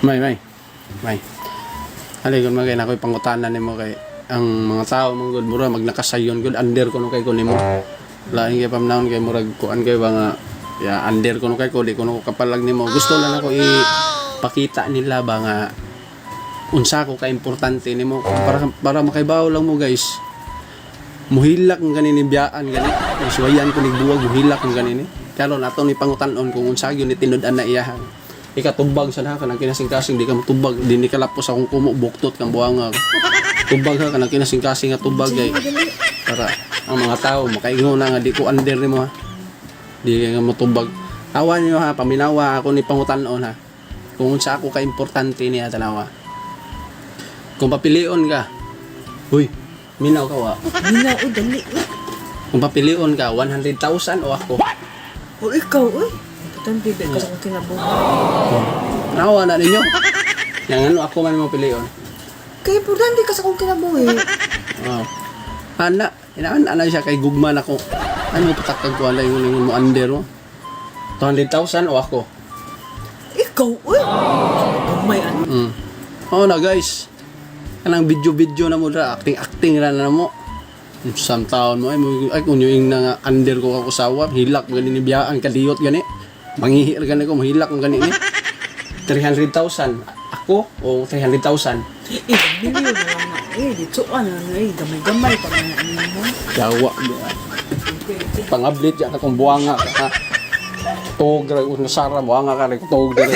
May. Halay kun magay na ko'y pangutanan nimo kay ang mga tao mong good mura magnakasayon good under ko no kay kun nimo. Lain kay pamnaon kay murag kuan kay ba nga ya under ko no kay ko di ko no kapalag nimo. Gusto lang ako ipakita nila ba nga unsa ko ka importante nimo para makaibaw lang mo guys. Muhilak ng ganini biyaan gani. Suwayan ko nig buwag muhilak ng ganini. Karon ato ni pangutanon kung unsa gyud ni tinud-an na iyahan. Ikatubag sa na kanang kinasing-kasing di ka matubag di ni kalapos akong kumo buktot kang buanga. Tubag ka kanang kinasing-kasing nga tubag ay para ang mga tao makaingon na nga di ko under nimo ha. Di ka matubag. Awan niyo ha paminawa ako ni pangutanon ha. Kung unsa ako ka importante niya tanawa. Kung papilion ka. Huy, minaw ka wa. Minaw o dali. Kung papilion ka 100,000 o ako. O ikaw oy. Tan bibi ka sa kong kinabuhi. Nawa na ninyo. Yang ano ako man mo pilion. Kaya importante ka sa kong kinabuhi. Oh. Ana, inaan siya kay gugman ako. Ano mo patakag ko alay ngun mo under mo? 200,000 o ako. Ikaw oy. May ano. Oh na guys. Kanang video na mo dra, acting ra na mo. Isang taon mo ay kung yung nga under ko kakusawa, hilak gani ni biyaan kadiyot gani. Mangihir gani ko mahilak ng gani ni. 300,000 ako o 300,000. Million na lang na. Dito ano na gamay-gamay pa man na mo. Yawa. Pangablit yan akong buwanga ka. Tog ra kung nasara buwanga ka rin tog diri.